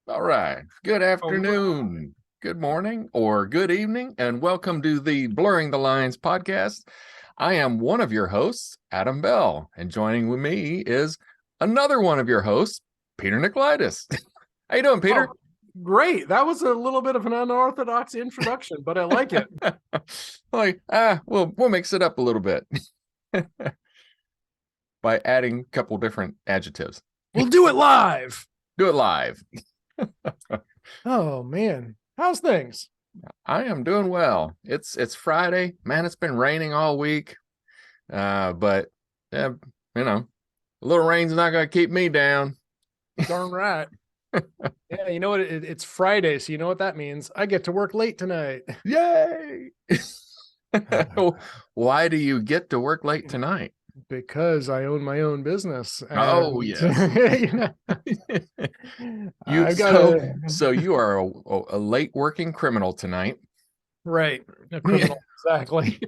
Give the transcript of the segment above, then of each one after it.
All right. Good afternoon, good morning, or good evening, and welcome to the Blurring the Lines podcast. I am one of your hosts, Adam Bell, and joining with me is another one of your hosts, Peter Nikolaidis. How you doing, Peter? Oh, great. That was a little bit of an unorthodox introduction, but I like it. We'll mix it up a little bit by adding a couple different adjectives. We'll do it live. Do it live. Oh man, how's things? I am doing well. It's Friday, man. It's been raining all week, but a little rain's not gonna keep me down. Darn right. Yeah, you know what? It's Friday, so you know what that means. I get to work late tonight. Yay! Why do you get to work late tonight? Because I own my own business. Oh yes. So you are a late working criminal tonight. Right. A criminal. Exactly.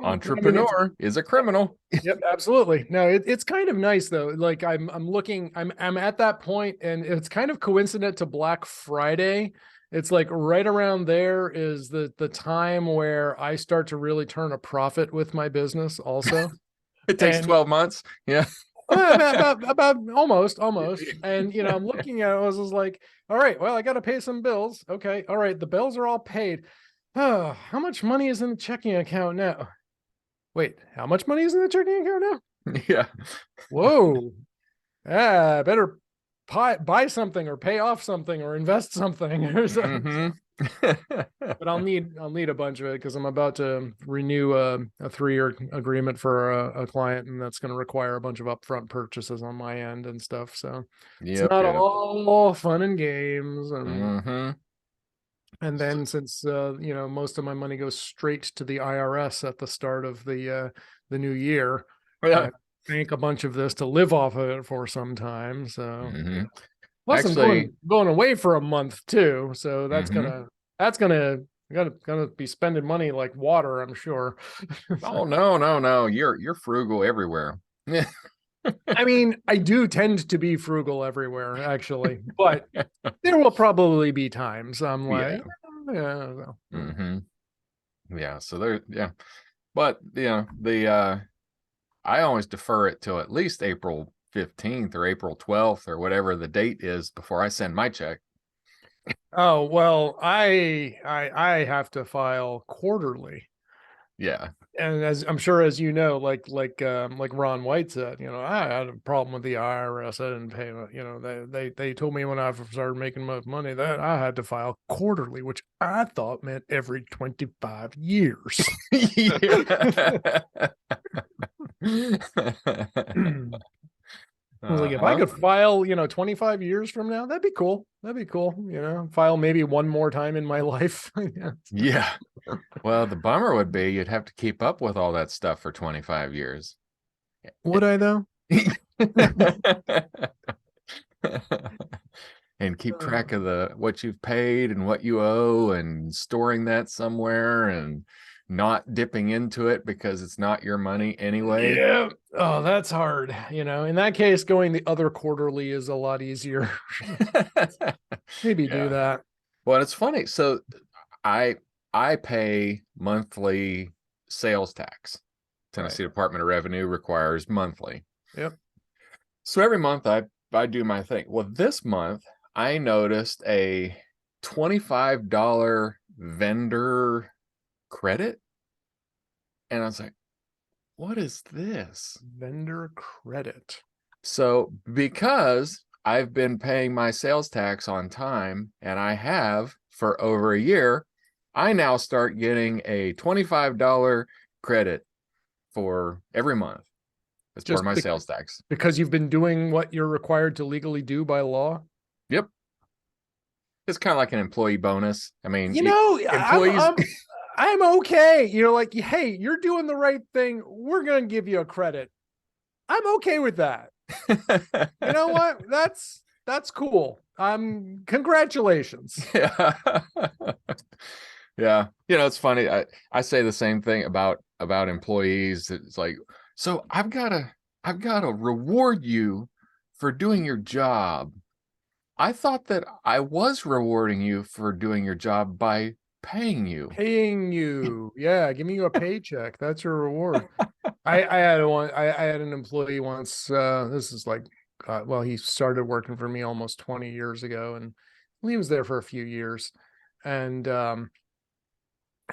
Entrepreneur is a criminal. Yep, absolutely. No, it's kind of nice though. Like I'm at that point, and it's kind of coincident to Black Friday. It's like right around there is the time where I start to really turn a profit with my business also. It takes 12 months. Yeah. about almost. And I'm looking at it, I was just like, all right, well, I got to pay some bills. Okay. All right. The bills are all paid. Oh, how much money is in the checking account now? Wait, how much money is in the checking account now? Yeah. Whoa. Better buy something or pay off something or invest something or something. Mm-hmm. But I'll need a bunch of it because I'm about to renew a 3-year agreement for a client, and that's going to require a bunch of upfront purchases on my end and stuff. So it's not all fun and games. And then since most of my money goes straight to the IRS at the start of the new year, I bank a bunch of this to live off of it for some time. So plus I'm going away for a month too. So that's gonna be spending money like water, I'm sure. Oh no. You're frugal everywhere. I mean, I do tend to be frugal everywhere, actually, but there will probably be times I'm like, yeah. So there, yeah, but I always defer it till at least April 15th or April 12th or whatever the date is before I send my check. Oh well, I have to file quarterly. Yeah. And as I'm sure, as you know, like Ron White said, I had a problem with the IRS. I didn't pay. They told me when I started making much money that I had to file quarterly, which I thought meant every 25 years. I was like, if I could file, 25 years from now, that'd be cool. File maybe one more time in my life. Yeah. Well, the bummer would be you'd have to keep up with all that stuff for 25 years. Would I though? And keep track of what you've paid and what you owe and storing that somewhere and not dipping into it because it's not your money anyway. Yeah. Oh, that's hard. In that case, going the other quarterly is a lot easier. Maybe do that. Well, it's funny. So I pay monthly sales tax. Tennessee Department of Revenue requires monthly. Yep. So every month I do my thing. Well, this month I noticed a $25 vendor credit. And I was like, what is this? Vendor credit. So because I've been paying my sales tax on time, and I have for over a year, I now start getting a $25 credit for every month as part of my sales tax. Because you've been doing what you're required to legally do by law? Yep. It's kind of like an employee bonus. I mean, employees... I'm okay. Like, hey, you're doing the right thing. We're going to give you a credit. I'm okay with that. You know what? That's cool. Congratulations. Yeah. Yeah. It's funny. I say the same thing about employees. It's like, so I've got to reward you for doing your job. I thought that I was rewarding you for doing your job by paying you. Paying you. Yeah, giving you a paycheck. That's your reward. I had an employee once, this is like, well, he started working for me almost 20 years ago, and he was there for a few years. And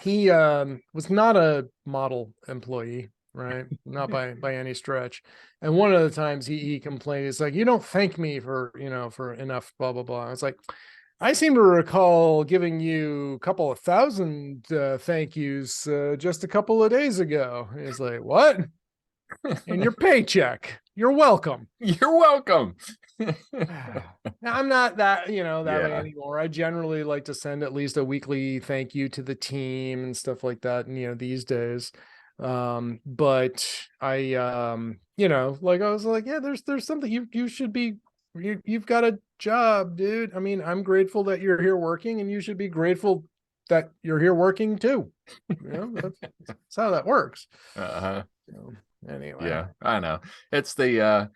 he was not a model employee, right? Not by any stretch. And one of the times he complained, it's like, you don't thank me for, for enough, blah, blah, blah. It's like, I seem to recall giving you a couple of thousand thank yous just a couple of days ago. It's like, what? And your paycheck. You're welcome. You're welcome. I'm not that, that way anymore. I generally like to send at least a weekly thank you to the team and stuff like that, these days. But I like, I was like, yeah, there's something you should be, you've got a job, dude. I mean, I'm grateful that you're here working, and you should be grateful that you're here working too. That's how that works. Uh-huh. So, anyway. Yeah, I know. It's the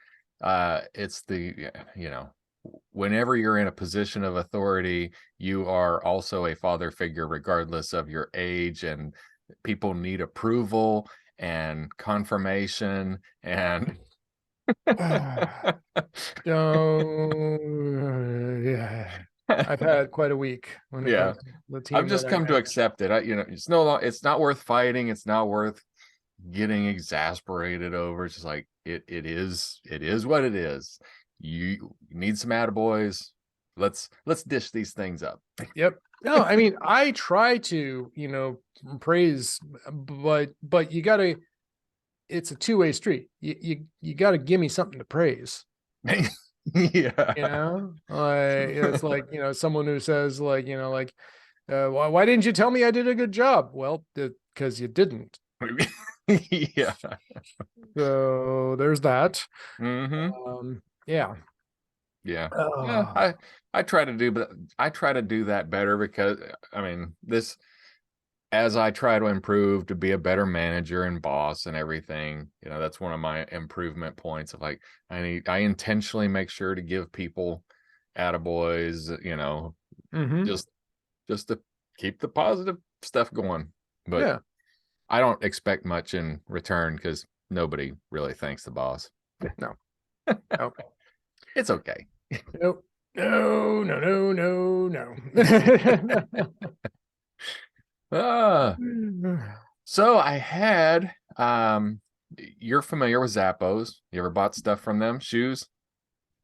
whenever you're in a position of authority, you are also a father figure regardless of your age, and people need approval and confirmation and yeah. I've had quite a week when it comes to the team. I've just come to accept it. It's not worth fighting. It's not worth getting exasperated over. It's just like it is what it is. You need some attaboys. Let's dish these things up. Yep. No, I mean, I try to, praise, but you gotta, it's a two-way street. You gotta give me something to praise. Yeah. It's like, someone who says like, why didn't you tell me I did a good job? Well, because you didn't. Yeah. So there's that. Mm-hmm. Yeah. Yeah. I try to do that better, because I mean, as I try to improve to be a better manager and boss and everything, that's one of my improvement points of like, I intentionally make sure to give people attaboys, just to keep the positive stuff going. But yeah. I don't expect much in return, because nobody really thanks the boss. No. Okay. It's okay. Nope. No. So I had, you're familiar with Zappos. You ever bought stuff from them? Shoes?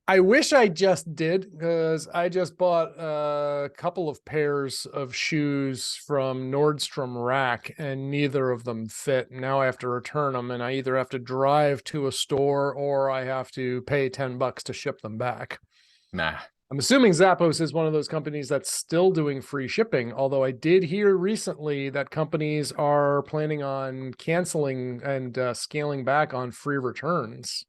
I wish I just did, because I just bought a couple of pairs of shoes from Nordstrom Rack, and neither of them fit. Now I have to return them, and I either have to drive to a store or I have to pay $10 to ship them back. Nah. I'm assuming Zappos is one of those companies that's still doing free shipping, although I did hear recently that companies are planning on canceling and scaling back on free returns.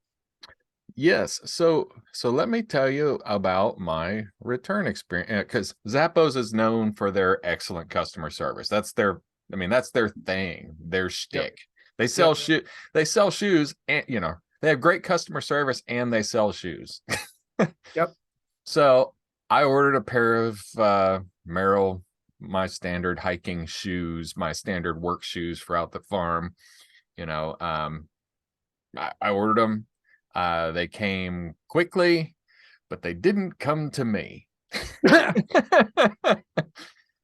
Yes. So let me tell you about my return experience, because Zappos is known for their excellent customer service. That's their thing, their shtick. Yep. They sell they sell shoes, and they have great customer service, and they sell shoes. Yep. So I ordered a pair of Merrill, my standard hiking shoes, my standard work shoes for out the farm. I ordered them. They came quickly, but they didn't come to me.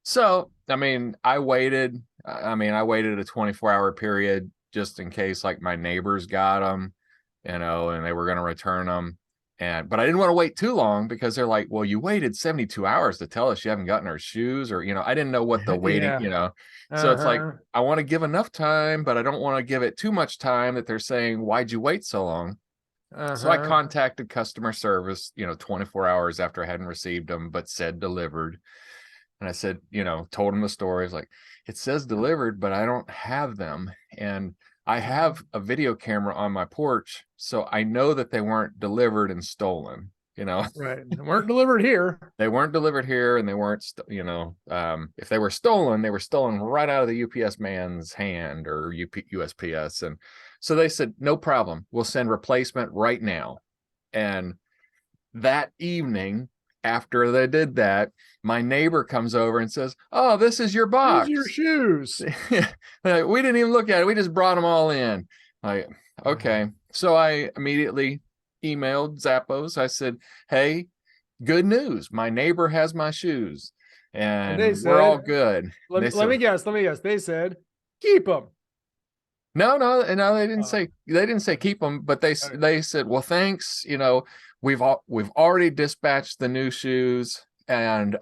So, I waited a 24-hour period just in case, like, my neighbors got them, and they were going to return them. But I didn't want to wait too long, because they're like, well, you waited 72 hours to tell us you haven't gotten our shoes, or, I didn't know what the waiting, So it's like, I want to give enough time, but I don't want to give it too much time that they're saying, why'd you wait so long? So I contacted customer service, 24 hours after I hadn't received them, but said delivered. And I said, told them the story. It's like, it says delivered, but I don't have them. And I have a video camera on my porch, so I know that they weren't delivered and stolen, Right. They weren't delivered here. They weren't delivered here, and they weren't, if they were stolen right out of the UPS man's hand, or USPS. And so they said, no problem, we'll send replacement right now. And that evening, after they did that, my neighbor comes over and says, "Oh, this is your box. Here's your shoes." Like, we didn't even look at it. We just brought them all in. Like, okay. So I immediately emailed Zappos. I said, "Hey, good news. My neighbor has my shoes and they we're all said, good." let said, me guess. They said, "Keep them." No, they didn't say keep them, but they said, "Well, thanks. We've already dispatched the new shoes and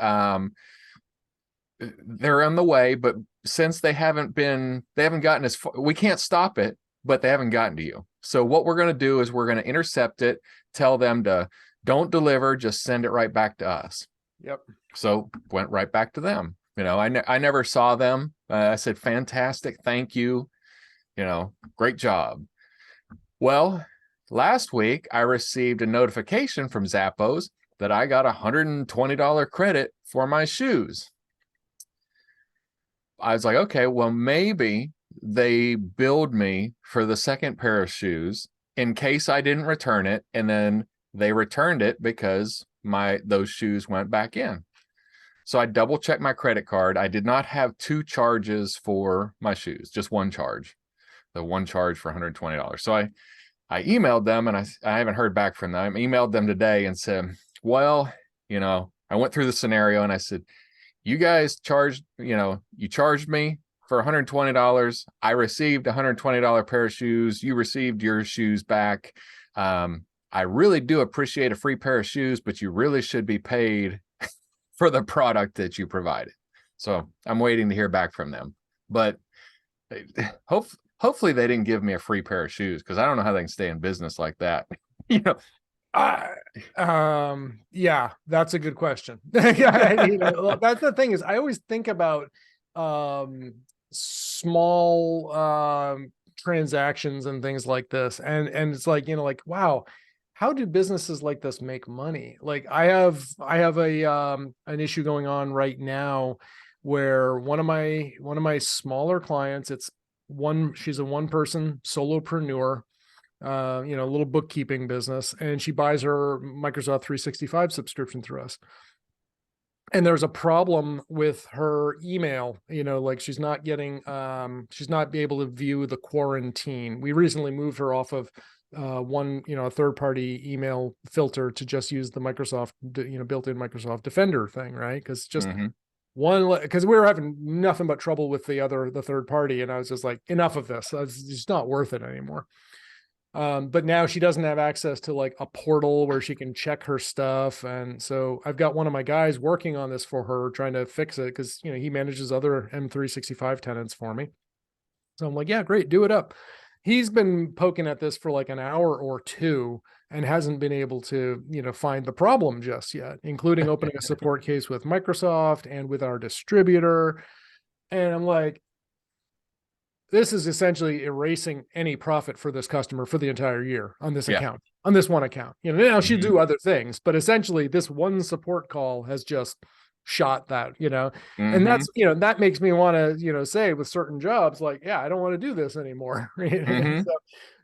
they're on the way, but since they haven't gotten as far, we can't stop it, but they haven't gotten to you. So what we're going to do is we're going to intercept it, tell them to don't deliver, just send it right back to us." Yep. So went right back to them. I never saw them. I said, "Fantastic. Thank you. Great job." Well, last week I received a notification from Zappos that I got $120 credit for my shoes. I was like, okay, well, maybe they billed me for the second pair of shoes in case I didn't return it, and then they returned it because those shoes went back in. So I double checked my credit card. I did not have two charges for my shoes, just one charge. The one charge for $120. So I emailed them, and I haven't heard back from them. I emailed them today and said, well, I went through the scenario and I said, you guys charged me for $120. I received a $120 pair of shoes. You received your shoes back. I really do appreciate a free pair of shoes, but you really should be paid for the product that you provided. So I'm waiting to hear back from them, but hopefully they didn't give me a free pair of shoes, because I don't know how they can stay in business like that. Yeah, that's a good question. That's the thing is, I always think about small transactions and things like this, and it's like, wow, how do businesses like this make money? Like I have an issue going on right now where one of my smaller clients, she's a one-person solopreneur, a little bookkeeping business, and she buys her Microsoft 365 subscription through us. And there's a problem with her email, like she's not able to view the quarantine. We recently moved her off of a third-party email filter to just use the Microsoft, built-in Microsoft Defender thing, right? Because just because we were having nothing but trouble with the third party, and I was just like, enough of this. It's just not worth it anymore. But now she doesn't have access to like a portal where she can check her stuff. And so I've got one of my guys working on this for her, trying to fix it, because, he manages other M365 tenants for me. So I'm like, yeah, great, do it up. He's been poking at this for like an hour or two and hasn't been able to, find the problem just yet, including opening a support case with Microsoft and with our distributor. And I'm like, this is essentially erasing any profit for this customer for the entire year on this account, on this one account. Now she'll do other things, but essentially this one support call has just shot that, and that's, that makes me want to, say with certain jobs, like, yeah, I don't want to do this anymore.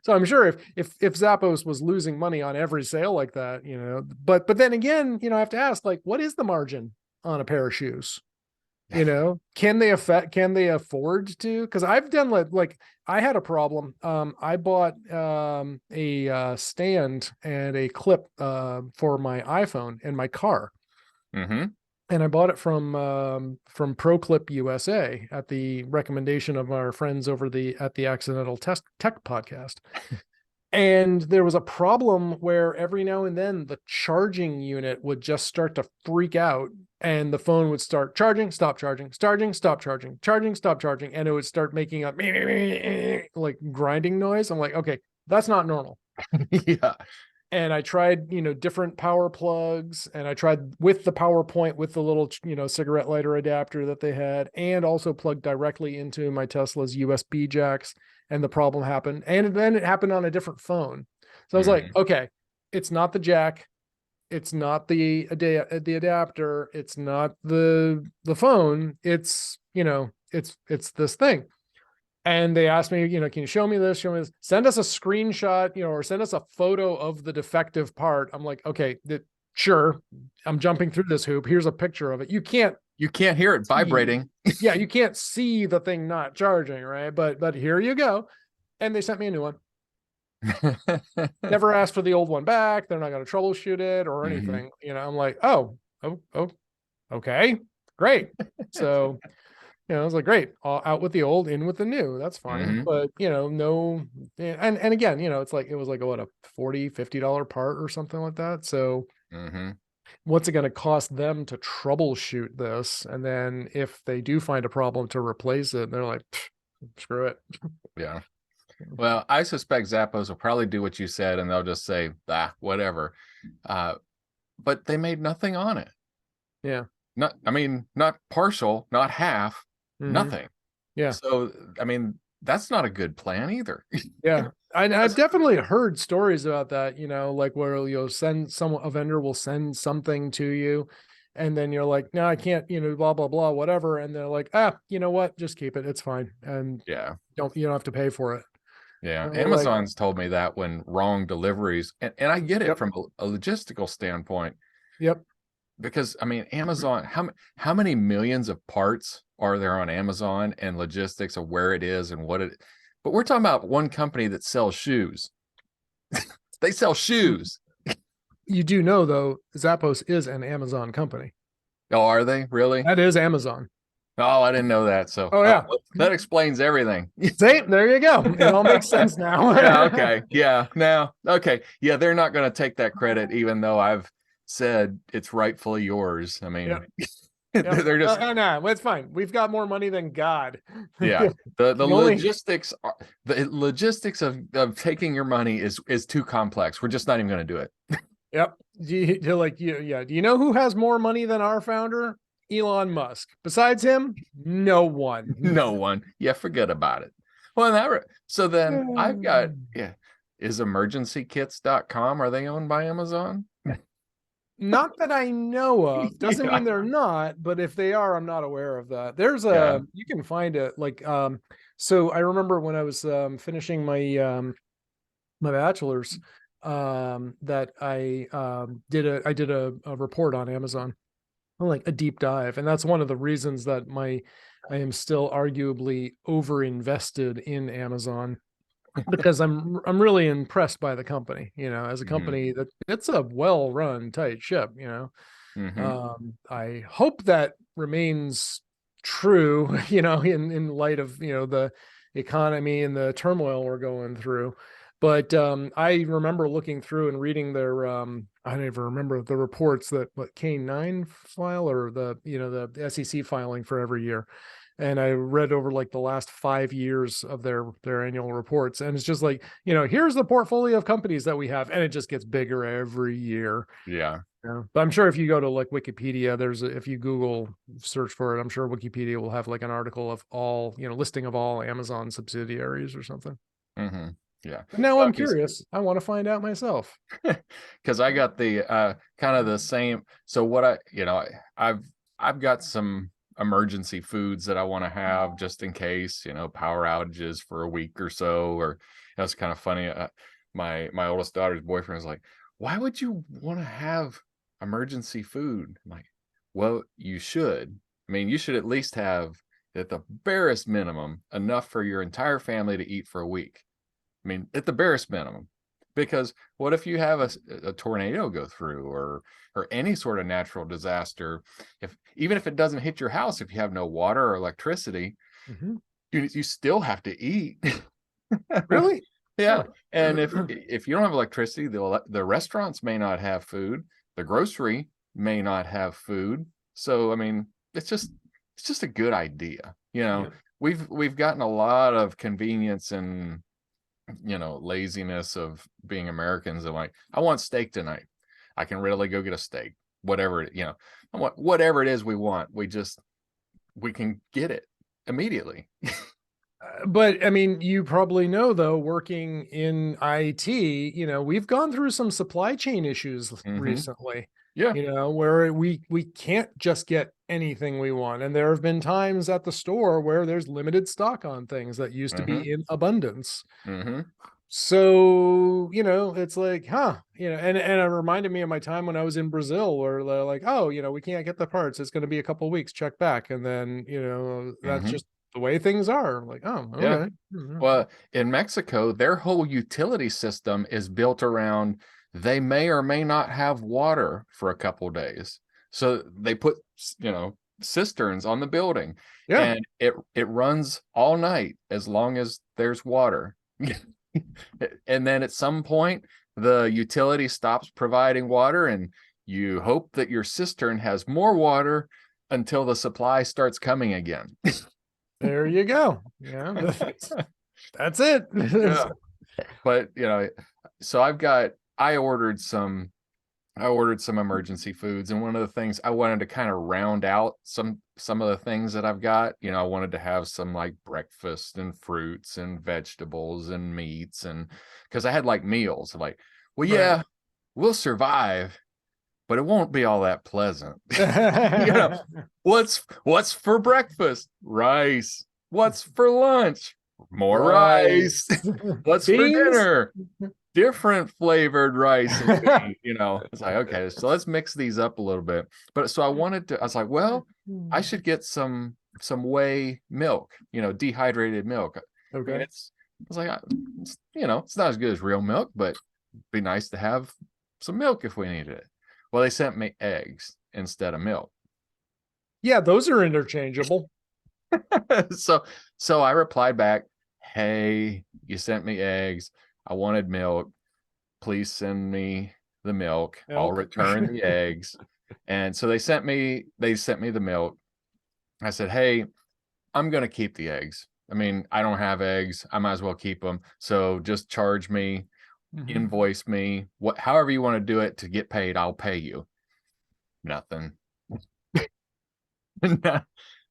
So I'm sure if Zappos was losing money on every sale like that, but then again, I have to ask, like, what is the margin on a pair of shoes? Can they afford to? Because I've done like I had a problem. I bought a stand and a clip for my iPhone in my car. And I bought it from ProClip USA at the recommendation of our friends over at the Accidental Tech podcast. And there was a problem where every now and then the charging unit would just start to freak out, and the phone would start charging, stop charging, charging, stop charging, charging, stop charging, and it would start making a like grinding noise. I'm like, okay, that's not normal. Yeah. And I tried, different power plugs, and I tried with the PowerPoint with the little, cigarette lighter adapter that they had, and also plugged directly into my Tesla's USB jacks. And the problem happened. And then it happened on a different phone. So I was like, okay, it's not the jack. It's not the adapter. It's not the phone. It's, it's this thing. And they asked me, can you show me this? Show me this. Send us a screenshot, or send us a photo of the defective part. I'm like, okay, sure, I'm jumping through this hoop. Here's a picture of it. You can't hear it vibrating. Yeah, you can't see the thing not charging, right? But here you go. And they sent me a new one. Never asked for the old one back. They're not going to troubleshoot it or anything. I'm like, oh, okay, great. So, I was like, great, out with the old, in with the new. That's fine. But, no. And again, it's like, it was like, what, a $40-$50 part or something like that. So what's it going to cost them to troubleshoot this? And then if they do find a problem, to replace it, they're like, screw it. Yeah. Well, I suspect Zappos will probably do what you said, and they'll just say, whatever. But they made nothing on it. Yeah. Not partial, not half, nothing. Yeah. So, that's not a good plan either. Yeah. I've definitely heard stories about that, like where you'll a vendor will send something to you, and then you're like, no, I can't, blah, blah, blah, whatever. And they're like, you know what? Just keep it. It's fine. And yeah, you don't have to pay for it. Yeah. Amazon's told me that when wrong deliveries, and I get it from a logistical standpoint. Yep. Because Amazon, how many millions of parts are there on Amazon, and logistics of where it is and what it, but we're talking about one company that sells shoes. They sell shoes. You do know, though, Zappos is an Amazon company. Oh, are they really? That is Amazon. Oh, I didn't know that. So, yeah, that explains everything. See, there you go. It all makes sense now. Yeah. Okay. Yeah. Now, okay. Yeah. They're not going to take that credit, even though I've said it's rightfully yours. They're just no, it's fine. We've got more money than God. Yeah. The logistics of taking your money is too complex. We're just not even going to do it. Yep. Do you know who has more money than our founder? Elon Musk. Besides him, no one. No one. Yeah, forget about it. Well, so then I've got, is emergencykits.com, are they owned by Amazon? Not that I know of. Doesn't mean they're not, but if they are, I'm not aware of that. There's you can find it so I remember when I was finishing my my bachelor's, that I did a report on Amazon, like a deep dive, and that's one of the reasons that I am still arguably over invested in Amazon, because I'm really impressed by the company, as a company that it's a well-run, tight ship, I hope that remains true, in light of, the economy and the turmoil we're going through. But I remember looking through and reading their I don't even remember the reports that K9 file, or the SEC filing for every year. And I read over like the last 5 years of their annual reports, and it's just like, here's the portfolio of companies that we have, and it just gets bigger every year. Yeah. But I'm sure if you go to like Wikipedia, if you Google search for it, I'm sure Wikipedia will have like an article of all, listing of all Amazon subsidiaries or something. Yeah. But now I'm curious. I want to find out myself. Because I got the kind of the same. So what I've got some emergency foods that I want to have just in case, power outages for a week or so. Or that's kind of funny. My oldest daughter's boyfriend was like, why would you want to have emergency food? I'm like, well, you should. You should at least have, at the barest minimum, enough for your entire family to eat for a week. At the barest minimum, because what if you have a tornado go through, or any sort of natural disaster? Even if it doesn't hit your house, if you have no water or electricity, you still have to eat. Really? Yeah. And if you don't have electricity, the restaurants may not have food. The grocery may not have food. So it's just a good idea. We've gotten a lot of convenience and laziness of being Americans, and like, I want steak tonight. I can readily go get a steak, whatever whatever it is we want. We can get it immediately. But you probably know, though, working in IT, we've gone through some supply chain issues recently. Yeah. Where we can't just get anything we want. And there have been times at the store where there's limited stock on things that used to be in abundance. So, it's like, and it reminded me of my time when I was in Brazil where they're like, oh, we can't get the parts. It's going to be a couple of weeks, check back. And then, that's just the way things are. I'm like, oh, Yeah. okay. Well, in Mexico, their whole utility system is built around they may or may not have water for a couple days. So they put, cisterns on the building, Yeah. and it runs all night as long as there's water. And then at some point, the utility stops providing water, and you hope that your cistern has more water until the supply starts coming again. There you go. Yeah. That's it. Yeah. But so I ordered some emergency foods, and one of the things I wanted to kind of round out some of the things that I've got. I wanted to have some like breakfast and fruits and vegetables and meats, and because I had like meals like, well, yeah, Right. we'll survive, but it won't be all that pleasant. What's for breakfast? Rice. What's for lunch? More rice. What's for dinner? Different flavored rice and beans. It's like, okay, so let's mix these up a little bit. But so I was like, well, I should get some whey milk, dehydrated milk. Okay. I was like, it's not as good as real milk, but it'd be nice to have some milk if we needed it. Well, they sent me eggs instead of milk. Yeah, those are interchangeable. So I replied back, hey, you sent me eggs. I wanted milk. Please send me the milk. I'll return the eggs. And so they sent me the milk. I said, hey, I'm going to keep the eggs. I mean, I don't have eggs. I might as well keep them. So just charge me, invoice me, however you want to do it to get paid, I'll pay you. Nothing.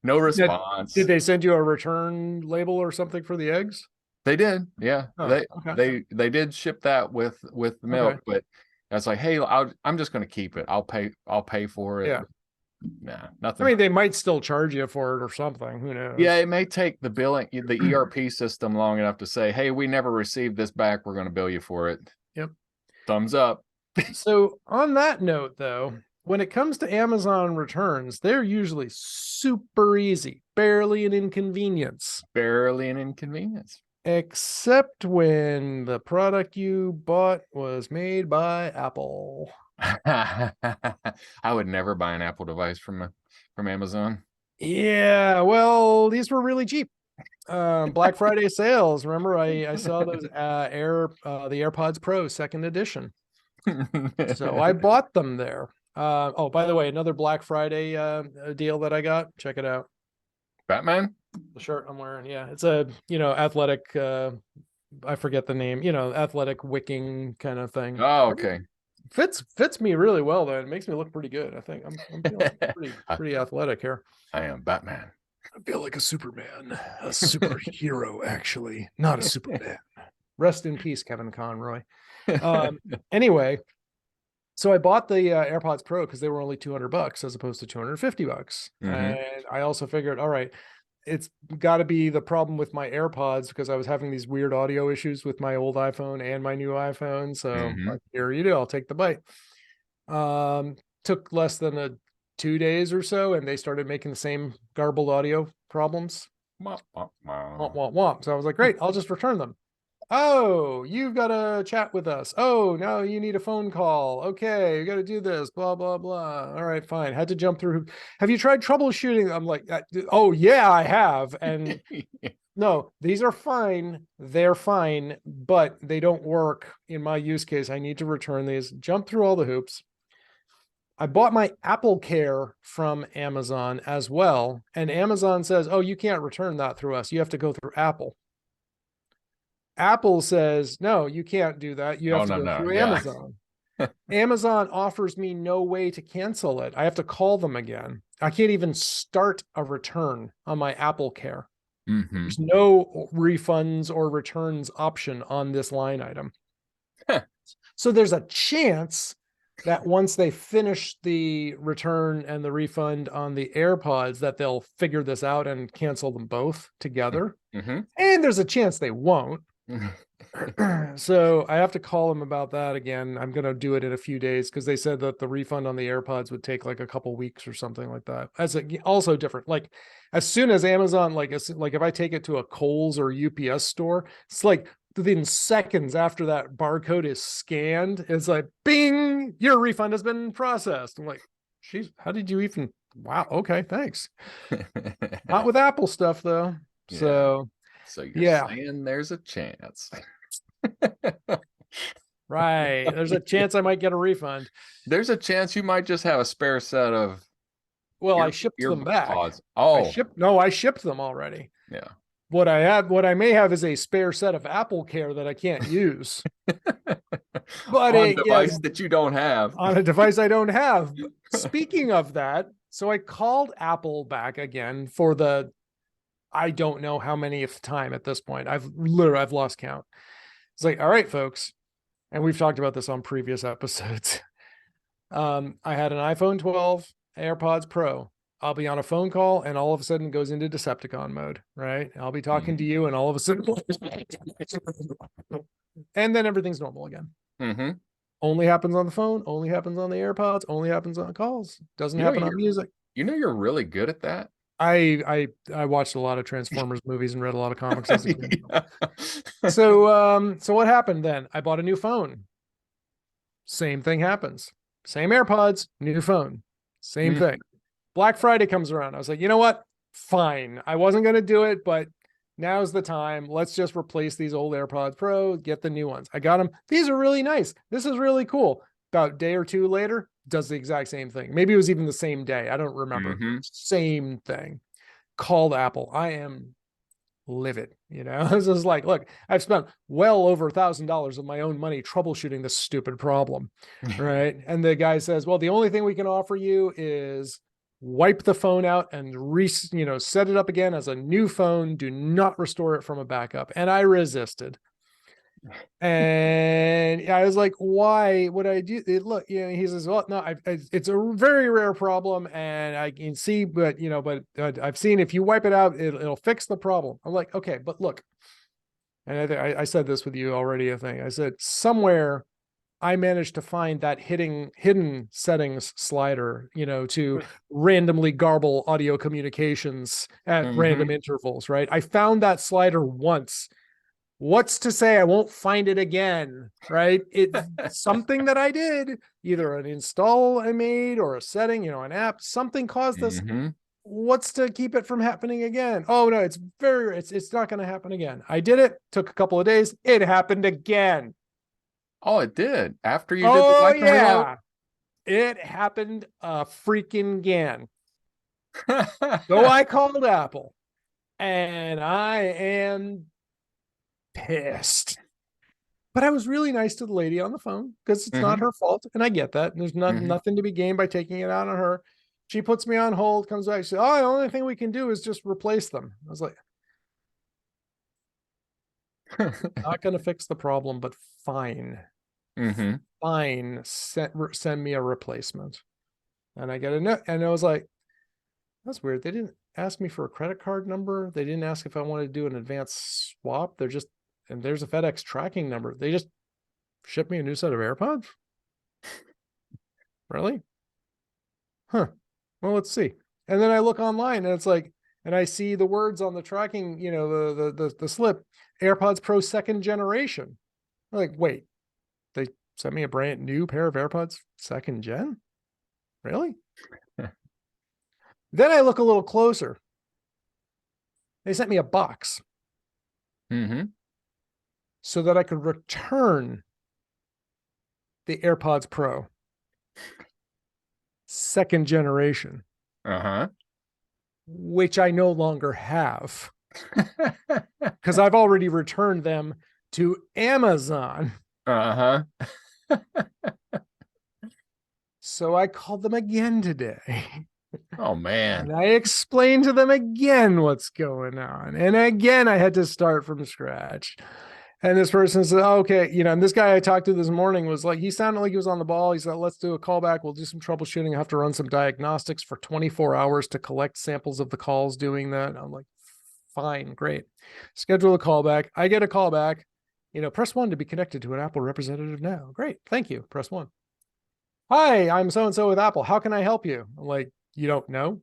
No response. Did they send you a return label or something for the eggs? They did. Yeah. They did ship that with the milk, but I was like, hey, I'm just going to keep it. I'll pay for it. Yeah. Nah, nothing. I mean, they might still charge you for it or something. Who knows? Yeah, it may take the ERP system long enough to say, hey, we never received this back. We're going to bill you for it. Yep. Thumbs up. So on that note, though, when it comes to Amazon returns, they're usually super easy, barely an inconvenience. Barely an inconvenience. Except when the product you bought was made by Apple. I would never buy an Apple device from Amazon. Yeah, well, these were really cheap. Black Friday sales. Remember, I saw those the AirPods Pro 2nd edition. So I bought them there. Oh, by the way, another Black Friday deal that I got. Check it out. Batman? The shirt I'm wearing. Yeah, it's a athletic. I forget the name. Athletic wicking kind of thing. Oh, okay. Fits me really well though. It makes me look pretty good. I think I'm feeling pretty athletic here. I am Batman. I feel like a Superman, a superhero, actually, not a Superman. Rest in peace, Kevin Conroy. Anyway, so I bought the AirPods Pro because they were only $200 as opposed to $250. And I also figured, all right, it's got to be the problem with my AirPods because I was having these weird audio issues with my old iPhone and my new iPhone. So like, here you do, I'll take the bite. Took less than 2 days or so, and they started making the same garbled audio problems. Womp, womp. So I was like, great, I'll just return them. Oh, you've got to chat with us. Oh, now you need a phone call. Okay, you got to do this, blah, blah, blah. All right, fine. Had to jump through. Have you tried troubleshooting? I'm like, oh, yeah, I have. And no, these are fine. They're fine, but they don't work in my use case. I need to return these. Jump through all the hoops. I bought my Apple Care from Amazon as well. And Amazon says, oh, you can't return that through us. You have to go through Apple. Apple says, no, you can't do that. You have to go through Amazon. Amazon offers me no way to cancel it. I have to call them again. I can't even start a return on my Apple Care. There's no refunds or returns option on this line item. So there's a chance that once they finish the return and the refund on the AirPods, that they'll figure this out and cancel them both together. And there's a chance they won't. So I have to call them about that again. I'm going to do it in a few days because they said that the refund on the AirPods would take like a couple weeks or something like that. As also different, like as soon as Amazon, like if I take it to a Kohl's or UPS store, it's like within seconds after that barcode is scanned, it's like, bing, your refund has been processed. I'm like, geez, how did you even? Wow. Okay. Thanks. Not with Apple stuff though. So you're yeah. saying there's a chance. Right. There's a chance I might get a refund. There's a chance you might just have a spare set of. Well, I shipped them back. Pods. Oh, I shipped them already. Yeah. What I may have is a spare set of Apple Care that I can't use. But on a device that you don't have. On a device I don't have. Speaking of that, so I called Apple back again for the, I don't know how many time at this point. I've lost count. It's like, all right, folks. And we've talked about this on previous episodes. I had an iPhone 12, AirPods Pro. I'll be on a phone call and all of a sudden it goes into Decepticon mode, right? I'll be talking to you and all of a sudden, and then everything's normal again. Only happens on the phone, only happens on the AirPods, only happens on calls. Doesn't happen on music. You know, you're really good at that. I watched a lot of Transformers movies and read a lot of comics as a kid. So what happened then? I bought a new phone. Same thing happens. Same AirPods, new phone. Same thing. Black Friday comes around. I was like, you know what? Fine. I wasn't going to do it, but now's the time. Let's just replace these old AirPods Pro, get the new ones. I got them. These are really nice. This is really cool. About a day or two later, does the exact same thing. Maybe it was even the same day. I don't remember. Same thing. Called Apple. I am livid. You know, this is like, look, I've spent well over $1,000 of my own money troubleshooting this stupid problem. Right. And the guy says, well, the only thing we can offer you is wipe the phone out and set it up again as a new phone. Do not restore it from a backup. And I resisted. And I was like, why would I do it? Look, he says, well, no, it's a very rare problem and I can see, but I've seen if you wipe it out, it'll fix the problem. I'm like, okay, but look, and I said this with you already, I think I said somewhere I managed to find that hidden settings slider, to randomly garble audio communications at random intervals, right? I found that slider once. What's to say I won't find it again, right? It's something that I did, either an install I made or a setting, an app, something caused this. What's to keep it from happening again? Oh no, it's not going to happen again. I did it, took a couple of days. It happened again. Oh, it did. After you did the wiping out? It happened freaking again. So I called Apple and I am pissed. But I was really nice to the lady on the phone because it's not her fault. And I get that. There's nothing to be gained by taking it out on her. She puts me on hold, comes back. She said, oh, the only thing we can do is just replace them. I was like, not going to fix the problem, but fine. Fine. Send me a replacement. And I get a note. And I was like, that's weird. They didn't ask me for a credit card number. They didn't ask if I wanted to do an advanced swap. And there's a FedEx tracking number. They just shipped me a new set of AirPods. Really? Huh. Well, let's see. And then I look online and it's like, and I see the words on the tracking, the slip, AirPods Pro 2nd generation. I'm like, wait, they sent me a brand new pair of AirPods 2nd gen? Really? Then I look a little closer. They sent me a box. So that I could return the AirPods Pro 2nd generation. Which I no longer have. Because I've already returned them to Amazon. So I called them again today. Oh, man. And I explained to them again what's going on. And again, I had to start from scratch. And this person said, oh, okay, and this guy I talked to this morning was like, he sounded like he was on the ball. He said, let's do a callback. We'll do some troubleshooting. I have to run some diagnostics for 24 hours to collect samples of the calls doing that. I'm like, fine, great. Schedule a callback. I get a callback. press 1 to be connected to an Apple representative now. Great. Thank you. Press 1. Hi, I'm so-and-so with Apple. How can I help you? I'm like, you don't know?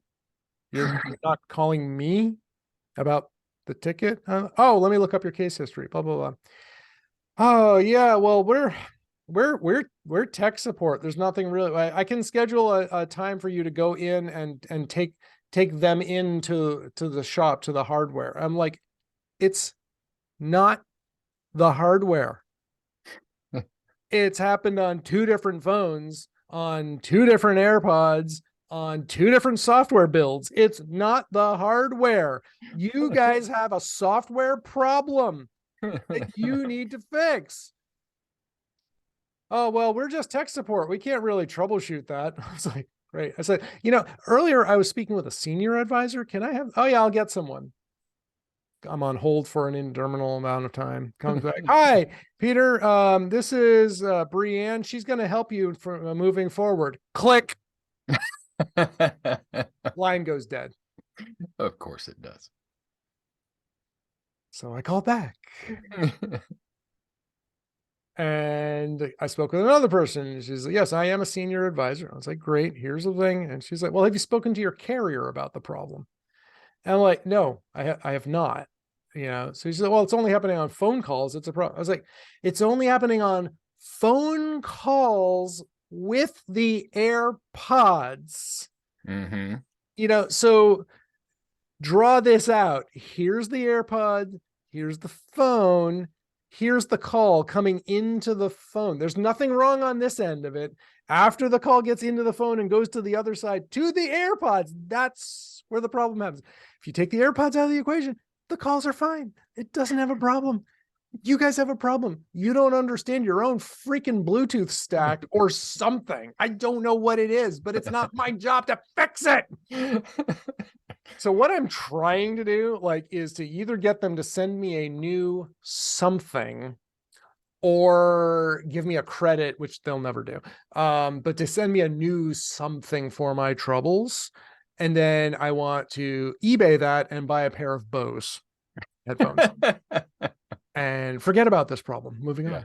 You're not calling me about the ticket? Oh, let me look up your case history. Blah, blah, blah. Oh, yeah. Well, we're tech support. There's nothing really. I can schedule a time for you to go in and take them into the shop, to the hardware. I'm like, it's not the hardware. It's happened on 2 different phones, on 2 different AirPods, on 2 different software builds. It's not the hardware. You guys have a software problem that you need to fix. Oh, well, we're just tech support. We can't really troubleshoot that. I was like, great. I said, earlier I was speaking with a senior advisor. Can I have, oh yeah, I'll get someone. I'm on hold for an indeterminate amount of time. Comes back. Hi, Peter. This is Brianne. She's going to help you for moving forward. Click. Line goes dead. Of course it does. So I call back. And I spoke with another person. She's like, yes, I am a senior advisor. I was like, great. Here's the thing. And she's like, well, have you spoken to your carrier about the problem? And I'm like, no, I have not. So she said, well, it's only happening on phone calls. It's a problem. I was like, it's only happening on phone calls with the AirPods. So draw this out. Here's the AirPod. Here's the phone. Here's the call coming into the phone. There's nothing wrong on this end of it. After the call gets into the phone and goes to the other side to the AirPods, that's where the problem happens. If you take the AirPods out of the equation, the calls are fine. It doesn't have a problem. You guys have a problem. You don't understand your own freaking Bluetooth stack or something. I don't know what it is, but it's not my job to fix it. So what I'm trying to do, is to either get them to send me a new something or give me a credit, which they'll never do. But to send me a new something for my troubles. And then I want to eBay that and buy a pair of Bose headphones and forget about this problem. Moving on.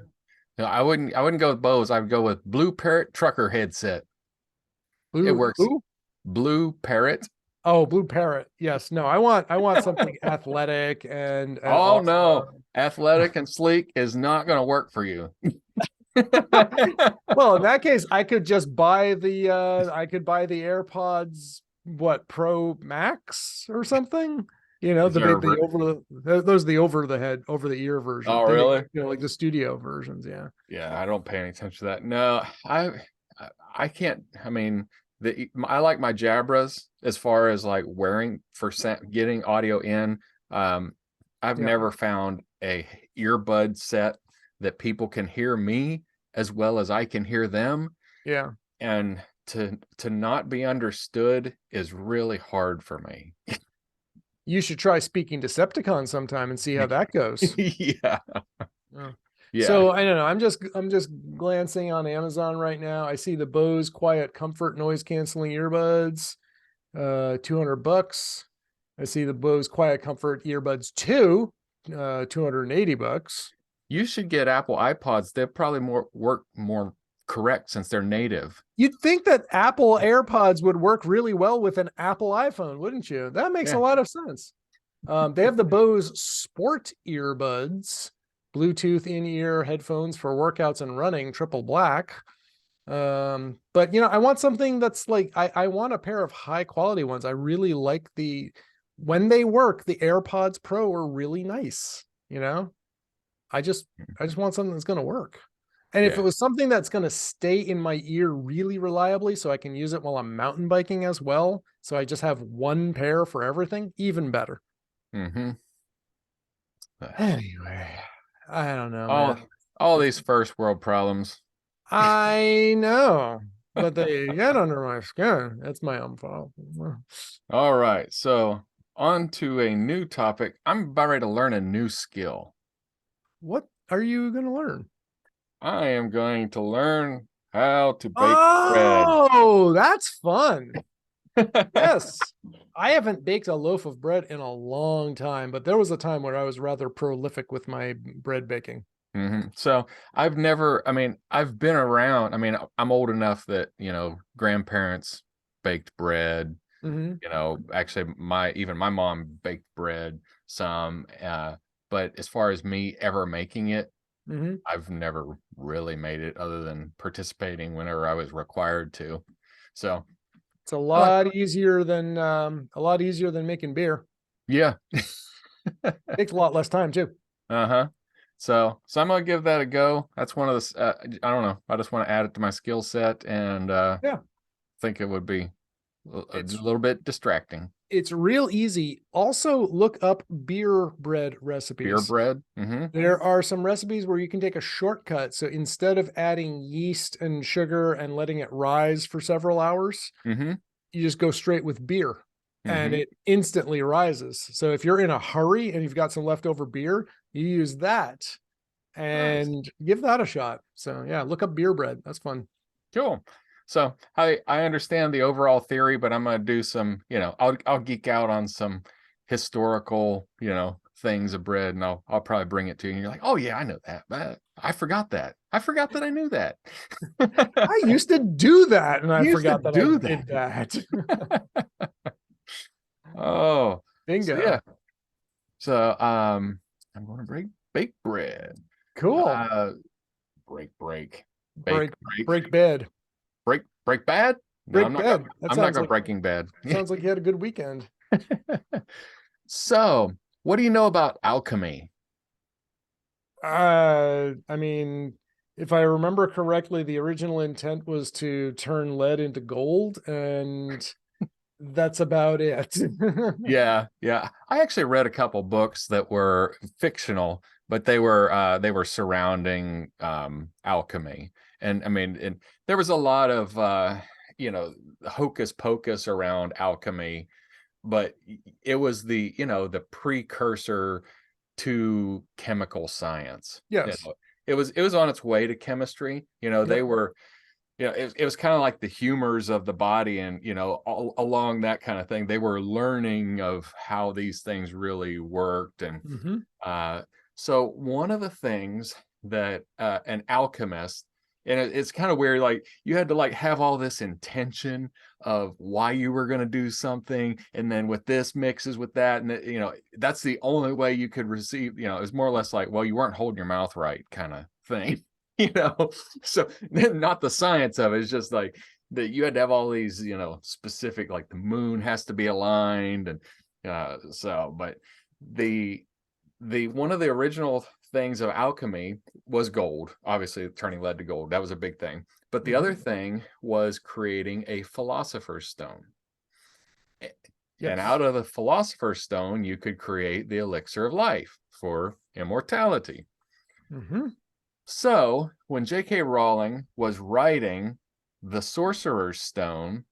No, I wouldn't go with Bose. I would go with Blue Parrot trucker headset. It works. Blue Parrot. Oh, Blue Parrot. Yes. No, I want something athletic and oh awesome. No, athletic and sleek is not going to work for you. Well, in that case, I could just buy the AirPods, Pro Max or something. Those are the over the ear version. Oh, really? Like the studio versions. Yeah. Yeah, I don't pay any attention to that. No, I can't. I mean, I like my Jabras as far as wearing for getting audio in. I've never found a earbud set that people can hear me as well as I can hear them. Yeah. And to not be understood is really hard for me. You should try speaking Decepticon sometime and see how that goes. Yeah. Yeah. So I don't know. I'm just glancing on Amazon right now. I see the Bose Quiet Comfort noise canceling earbuds, $200. I see the Bose Quiet Comfort earbuds 2, $280. You should get Apple iPods. They'll probably work more correct since they're native. You'd think that Apple AirPods would work really well with an Apple iPhone, wouldn't you? That makes a lot of sense. They have the Bose Sport earbuds, Bluetooth in-ear headphones for workouts and running, triple black. But I want something that's I want a pair of high quality ones. I really like when they work, the AirPods Pro are really nice. I just want something that's going to work. And if it was something that's going to stay in my ear really reliably so I can use it while I'm mountain biking as well, so I just have one pair for everything, even better. Anyway, I don't know. All these first world problems. I know, but they get under my skin. That's my own fault. All right. So on to a new topic. I'm about ready to learn a new skill. What are you going to learn? I am going to learn how to bake bread. Oh, that's fun. Yes. I haven't baked a loaf of bread in a long time, but there was a time where I was rather prolific with my bread baking. So I've never, I mean, I've been around. I mean, I'm old enough that, grandparents baked bread. Actually even my mom baked bread some, but as far as me ever making it, I've never really made it other than participating whenever I was required to. So it's a lot easier than making beer. Yeah. Takes a lot less time too. So I'm gonna give that a go. That's one of the I don't know, I just want to add it to my skill set, and think it would be a little bit distracting. It's real easy. Also, look up beer bread recipes. Beer bread. There are some recipes where you can take a shortcut. So instead of adding yeast and sugar and letting it rise for several hours, you just go straight with beer, and it instantly rises. So if you're in a hurry and you've got some leftover beer, you use that and give that a shot. So yeah, look up beer bread. That's fun. Cool. So I understand the overall theory, but I'm gonna do some, I'll geek out on some historical, things of bread, and I'll probably bring it to you, and you're like, oh yeah, I know that, but I forgot that. I forgot that I knew that. I used to do that, and I forgot that I did that. Oh, bingo. So, yeah. So I'm going to bake bread. Cool. Break bed. Break bad? No, Break I'm bed. I'm not going Breaking Bad. Sounds like you had a good weekend. So, what do you know about alchemy? I mean, if I remember correctly, the original intent was to turn lead into gold, and that's about it. Yeah. I actually read a couple books that were fictional, but they were surrounding alchemy. And I mean, and there was a lot of hocus pocus around alchemy, but it was the precursor to chemical science. Yes. It was on its way to chemistry. They were, it was kind of like the humors of the body, and all along that kind of thing, they were learning of how these things really worked. And so one of the things that an alchemist, and it's kind of weird, like you had to have all this intention of why you were going to do something, and then with this mixes with that, and that's the only way you could receive. It was more or less like, well, you weren't holding your mouth right kind of thing. So not the science of it. It's just like that you had to have all these specific, like the moon has to be aligned, and but the one of the original things of alchemy was gold. Obviously turning lead to gold, that was a big thing, but the other thing was creating a philosopher's stone. And out of the philosopher's stone you could create the elixir of life for immortality. So when J.K. Rowling was writing the Sorcerer's Stone,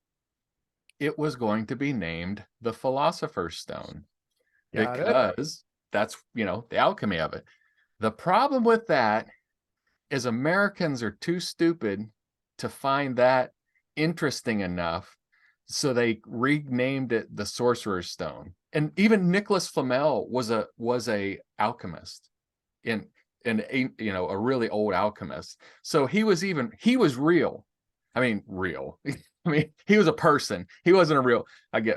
it was going to be named the Philosopher's Stone, because that's the alchemy of it. The problem with that is Americans are too stupid to find that interesting enough, so they renamed it the Sorcerer's Stone. And even Nicholas Flamel was a alchemist in a really old alchemist. So he was real. I mean, real. I mean, he was a person. He wasn't a real. He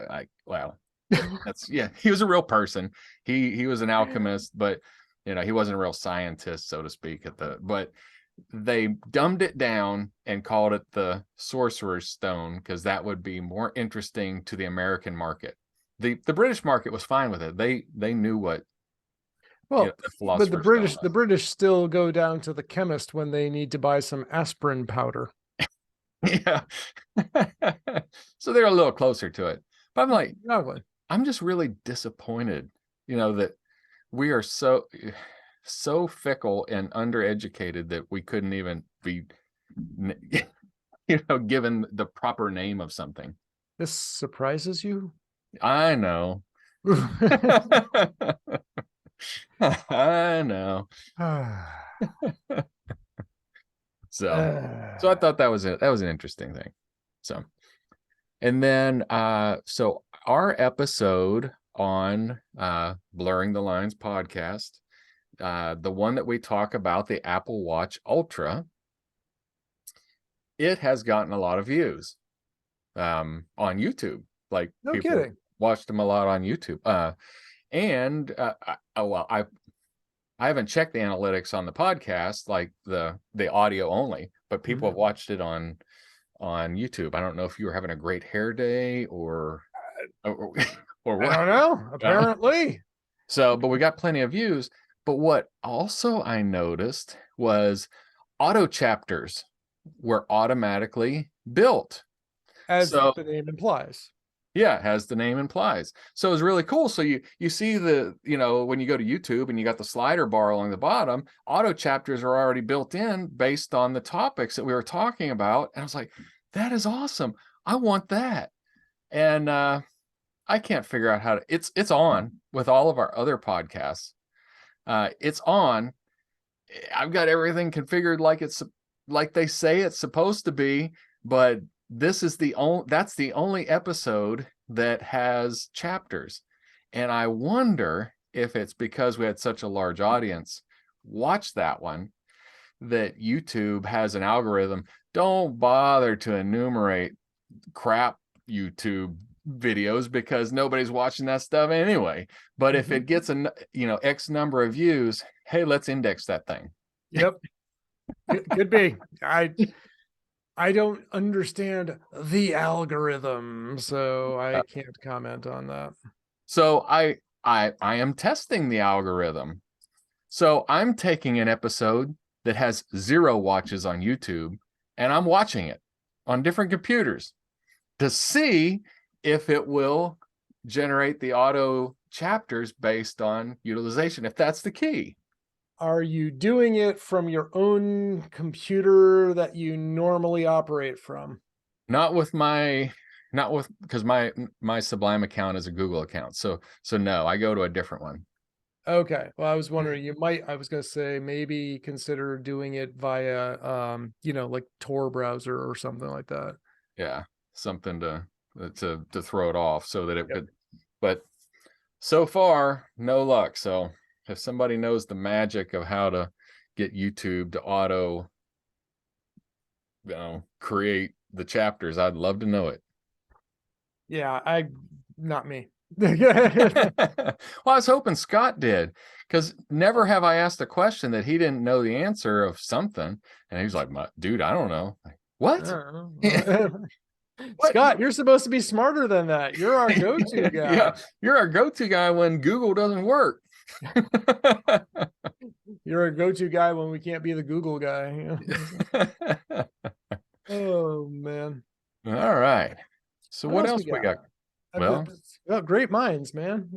was a real person. He was an alchemist, but he wasn't a real scientist, so to speak. But they dumbed it down and called it the Sorcerer's Stone, because that would be more interesting to the American market. The British market was fine with it. They knew what. Well, but the British still go down to the chemist when they need to buy some aspirin powder. Yeah. So they're a little closer to it. But I'm like, I'm just really disappointed, that we are so fickle and undereducated that we couldn't even be, given the proper name of something. This surprises you? I know. I know. So I thought that was an interesting thing. So, and then so our episode on Blurring the Lines podcast the one that we talk about, the Apple Watch Ultra, it has gotten a lot of views on YouTube. Like, No people kidding. watched them a lot on YouTube. I haven't checked the analytics on the podcast, like the audio only, but people have watched it on YouTube. I don't know if you were having a great hair day or what. I don't know. Apparently. But we got plenty of views. But what also I noticed was auto chapters were automatically built. As the name implies. Yeah, as the name implies. So it's really cool. So you see the, when you go to YouTube and you got the slider bar along the bottom, auto chapters are already built in based on the topics that we were talking about. And I was like, that is awesome. I want that. And I can't figure out how to, it's on with all of our other podcasts. It's on. I've got everything configured like they say it's supposed to be, but that's the only episode that has chapters. And I wonder if it's because we had such a large audience watch that one, that YouTube has an algorithm. Don't bother to enumerate crap YouTube videos because nobody's watching that stuff anyway. But if it gets X number of views, hey, let's index that thing. Yep. Could be. I don't understand the algorithm, so I can't comment on that. So I am testing the algorithm. So I'm taking an episode that has 0 watches on YouTube, and I'm watching it on different computers to see if it will generate the auto chapters based on utilization, if that's the key. Are you doing it from your own computer that you normally operate from? Because my Sublime account is a Google account. So no, I go to a different one. Okay. Well, I was wondering, I was going to say maybe consider doing it via, like Tor browser or something like that. Yeah. Something to throw it off so that it could, but so far, no luck. So if somebody knows the magic of how to get YouTube to auto, create the chapters, I'd love to know it. Yeah, not me. Well, I was hoping Scott did, because never have I asked a question that he didn't know the answer of something. And he was like, dude, I don't know. Like, what? Scott, you're supposed to be smarter than that. You're our go-to guy. Yeah, you're our go-to guy when Google doesn't work. You're a go-to guy when we can't be the Google guy. Oh man. All right. So what else we got? Well, great minds, man.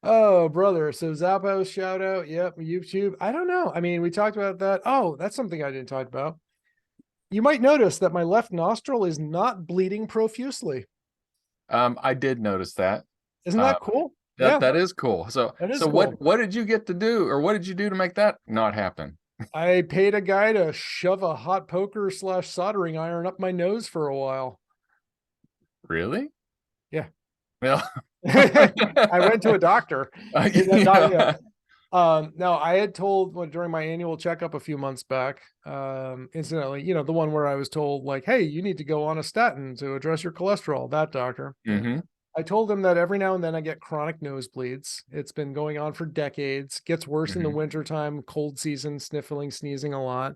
Oh, brother. So Zappos shout out. Yep. YouTube. I don't know. I mean, we talked about that. Oh, that's something I didn't talk about. You might notice that my left nostril is not bleeding profusely. I did notice that. Isn't that cool? That is cool. So cool. What did you get to do, or what did you do to make that not happen? I paid a guy to shove a hot poker / soldering iron up my nose for a while. Really? Yeah. Well, I went to a doctor. No, I had told during my annual checkup a few months back, incidentally, the one where I was told, like, hey, you need to go on a statin to address your cholesterol, that doctor. Mm-hmm. I told him that every now and then I get chronic nosebleeds. It's been going on for decades, gets worse in the wintertime, cold season, sniffling, sneezing a lot.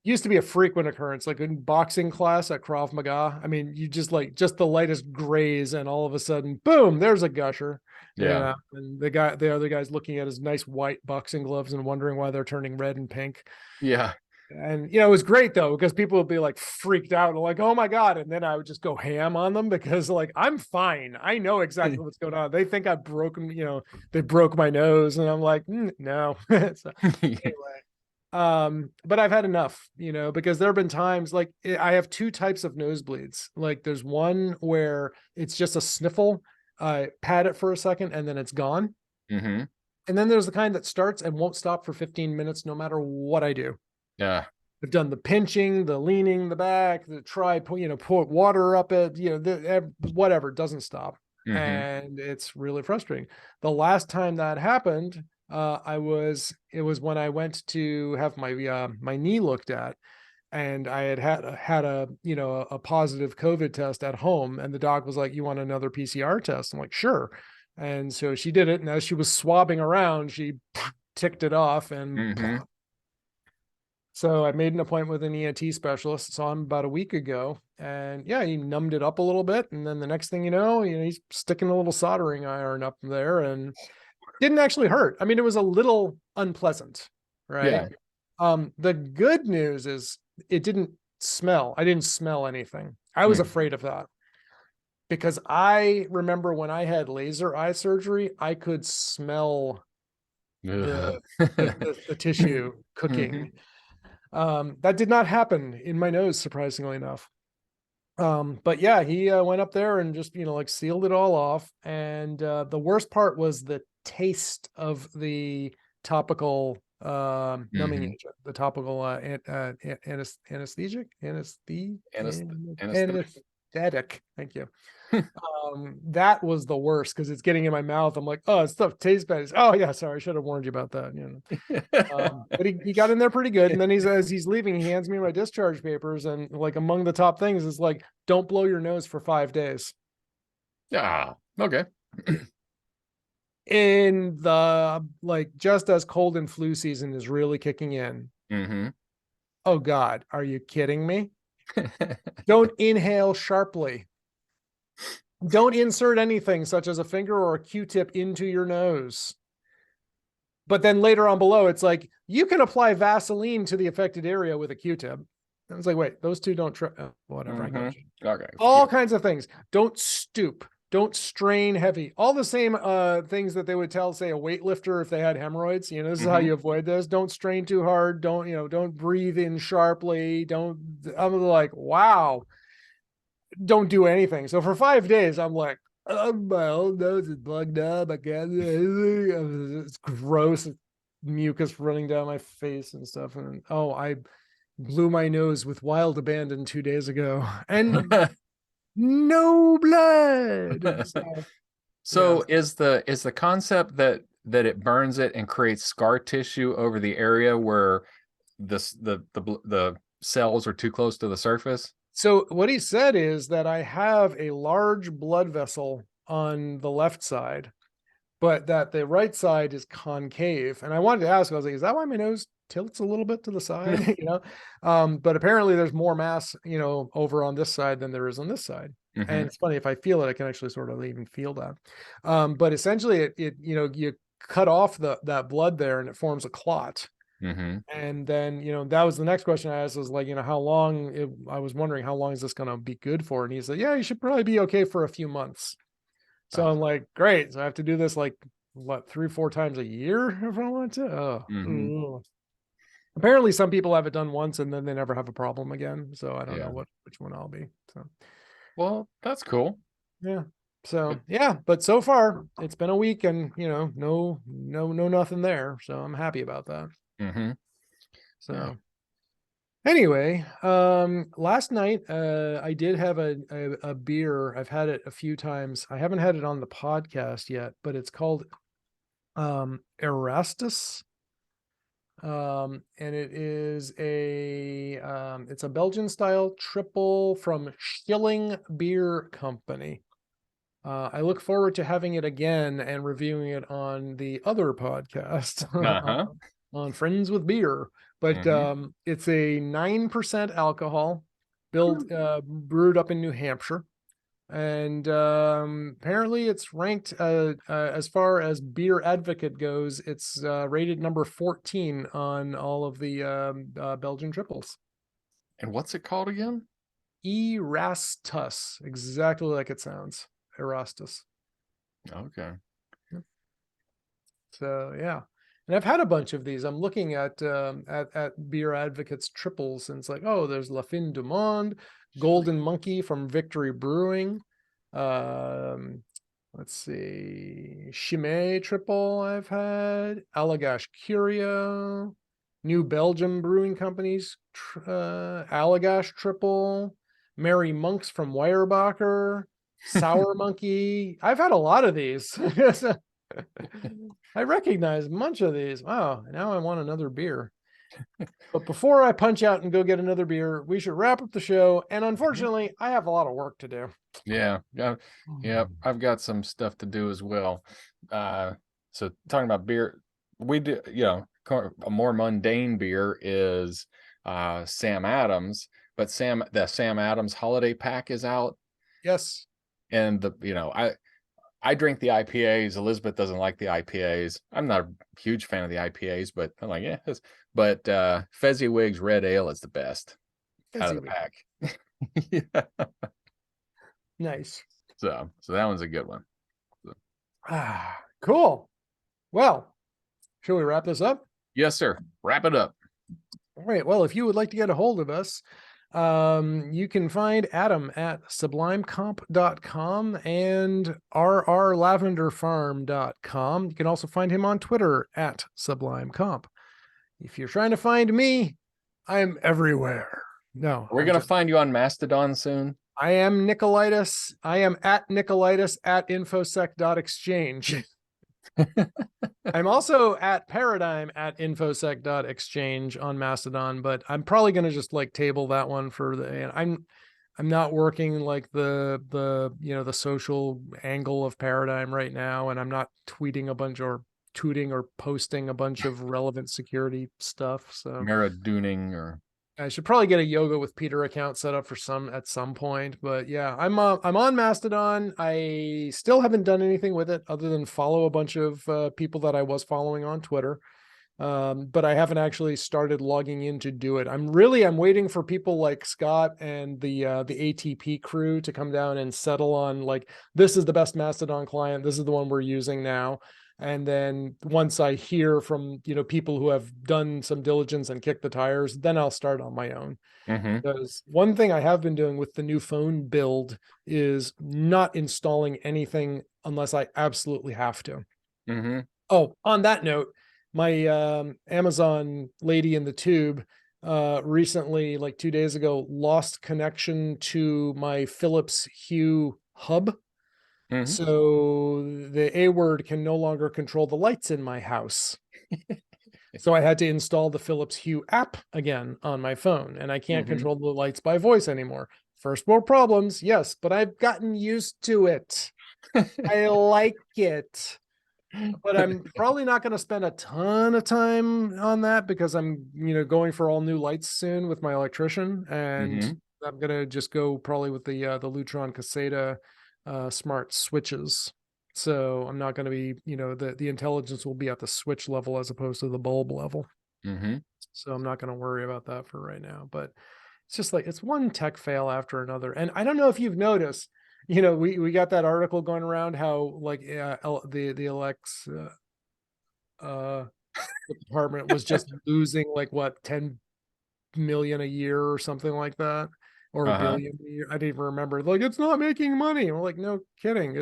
Used to be a frequent occurrence, like in boxing class at Krav Maga. I mean, you just the lightest graze, and all of a sudden, boom, there's a gusher. Yeah. And the other guy's looking at his nice white boxing gloves and wondering why they're turning red and pink. Yeah. And, it was great though, because people would be like freaked out and like, oh my God. And then I would just go ham on them because like, I'm fine. I know exactly what's going on. They think I've broken, they broke my nose, and I'm like, no. So, anyway. But I've had enough, because there have been times like I have 2 types of nosebleeds. Like there's one where it's just a sniffle, pat it for a second and then it's gone. Mm-hmm. And then there's the kind that starts and won't stop for 15 minutes, no matter what I do. Yeah. I've done the pinching, the leaning, the back, the pour water up it, whatever, doesn't stop. and it's really frustrating. The last time that happened, it was when I went to have my knee looked at, and I had a positive COVID test at home, and the doc was like, "You want another PCR test?" I'm like, "Sure." And so she did it, and as she was swabbing around, she ticked it off, and so I made an appointment with an ENT specialist. Saw him about a week ago, and yeah, he numbed it up a little bit, and then the next thing you know, he's sticking a little soldering iron up there, and didn't actually hurt. I mean, it was a little unpleasant, right? Yeah. The good news is it didn't smell. I didn't smell anything. I was afraid of that, because I remember when I had laser eye surgery, I could smell the tissue cooking. That did not happen in my nose, surprisingly enough. But yeah, he went up there and just like sealed it all off. And the worst part was the taste of the topical numbing agent, the topical anesthetic. Thank you. That was the worst, because it's getting in my mouth. I'm like, oh, it's stuff tastes bad. Oh yeah, sorry, I should have warned you about that. But he got in there pretty good. And then as he's leaving, he hands me my discharge papers, and like among the top things is like, don't blow your nose for 5 days. Yeah. Okay. In the just as cold and flu season is really kicking in. Oh God, are you kidding me? Don't inhale sharply. Don't insert anything such as a finger or a Q-tip into your nose. But then later on below, it's like, you can apply Vaseline to the affected area with a Q-tip. I was like, wait, those two don't whatever. I got you. Okay. All kinds of things. Don't stoop. Don't strain heavy. All the same things that they would tell, say, a weightlifter if they had hemorrhoids. This is how you avoid this. Don't strain too hard. Don't breathe in sharply. I'm like, wow. Don't do anything. So for 5 days, I'm like, oh, my old nose is plugged up. I can't. It's gross. Mucus running down my face and stuff. And I blew my nose with wild abandon 2 days ago, and no blood. So is the concept that it burns it and creates scar tissue over the area where the cells are too close to the surface? So what he said is that I have a large blood vessel on the left side, but that the right side is concave. And I wanted to ask, I was like, is that why my nose tilts a little bit to the side? But apparently there's more mass, over on this side than there is on this side. And it's funny, if I feel it, I can actually sort of even feel that. But essentially you cut off that blood there, and it forms a clot. And then, that was the next question I asked, was like, how long, I was wondering, how long is this going to be good for? And he said, yeah, you should probably be okay for a few months. So I'm like, great. So I have to do this 3-4 times a year if I want to. Apparently some people have it done once and then they never have a problem again. So I don't know which one I'll be. So, well, that's cool. Yeah. So yeah, but so far it's been a week, and no nothing there. So I'm happy about that. So anyway, last night I did have a beer. I've had it a few times. I haven't had it on the podcast yet, but it's called Erastus. And it is it's a Belgian style triple from Schilling Beer Company. I look forward to having it again and reviewing it on the other podcast on Friends with Beer. But it's a 9% alcohol, brewed up in New Hampshire. And apparently it's ranked as far as Beer Advocate goes, it's rated number 14 on all of the Belgian triples. And what's it called again? Erastus, exactly like it sounds. Erastus. Okay. So yeah, and I've had a bunch of these. I'm looking at Beer Advocate's triples, and it's like, oh, there's La Fin du Monde, Golden Monkey from Victory Brewing. Let's see, Chimay triple I've had, Allagash Curio, New Belgium Brewing Company's Allagash triple, Mary Monks from Weyerbacher, Sour Monkey. I've had a lot of these. I recognize a bunch of these. Wow, now I want another beer. But before I punch out and go get another beer, we should wrap up the show. And unfortunately, I have a lot of work to do. Yeah. I've got some stuff to do as well. So talking about beer, we do, a more mundane beer is Sam Adams, but the Sam Adams holiday pack is out. Yes. And I drink the IPAs. Elizabeth doesn't like the IPAs. I'm not a huge fan of the IPAs, but I'm like, yeah. But Fezziwig's Red Ale is the best out of the pack. Yeah. Nice. So that one's a good one. Cool. Well, shall we wrap this up? Yes, sir. Wrap it up. All right. Well, if you would like to get a hold of us, you can find Adam at sublimecomp.com and rrlavenderfarm.com. You can also find him on Twitter at sublimecomp. If you're trying to find me, I am everywhere. No, we're going to find you on Mastodon soon. I am Nikolaidis. I am at Nikolaidis at infosec.exchange. I'm also at Paradigm at infosec.exchange on Mastodon, but I'm probably going to just like table that one for the, I'm not working like the social angle of Paradigm right now. And I'm not tweeting a bunch or tooting or posting a bunch of relevant security stuff. So Maradooning, or I should probably get a Yoga with Peter account set up for at some point, but yeah, I'm on Mastodon. I still haven't done anything with it other than follow a bunch of people that I was following on Twitter, but I haven't actually started logging in to do it. I'm waiting for people like Scott and the ATP crew to come down and settle on like, this is the best Mastodon client. This is the one we're using now. And then once I hear from, people who have done some diligence and kicked the tires, then I'll start on my own. Mm-hmm. Because one thing I have been doing with the new phone build is not installing anything unless I absolutely have to. Mm-hmm. Oh, on that note, my Amazon lady in the tube recently, like 2 days ago, lost connection to my Philips Hue hub. Mm-hmm. So the A word can no longer control the lights in my house. So I had to install the Philips Hue app again on my phone, and I can't control the lights by voice anymore. First world problems, yes, but I've gotten used to it. I like it. But I'm probably not going to spend a ton of time on that because I'm, going for all new lights soon with my electrician, and I'm going to just go probably with the Lutron Caseta smart switches. So I'm not going to be, the intelligence will be at the switch level as opposed to the bulb level. So I'm not going to worry about that for right now, but it's just like, it's one tech fail after another. And I don't know if you've noticed, we got that article going around how like the Alexa department was just losing like what, 10 million a year or something like that. Or a billion a year. I didn't even remember. Like, it's not making money. I'm like, no kidding.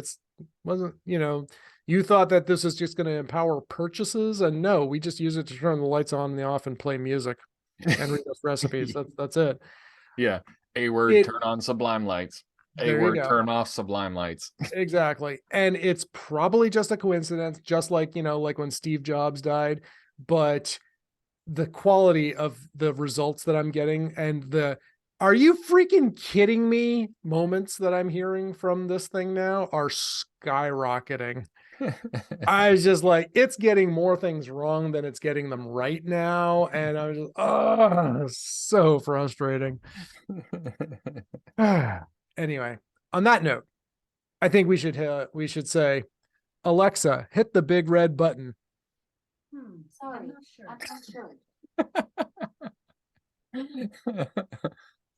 Wasn't, you thought that this is just going to empower purchases, and no, we just use it to turn the lights on and off and play music and read us recipes. That's it. Yeah. A word, turn on Sublime lights. A word, turn off Sublime lights. Exactly. And it's probably just a coincidence, just like, like when Steve Jobs died, but the quality of the results that I'm getting and are you freaking kidding me moments that I'm hearing from this thing now are skyrocketing. I was just like, it's getting more things wrong than it's getting them right now. And I was just, so frustrating. Anyway, on that note, I think we should say, Alexa, hit the big red button. Sorry, I'm not sure.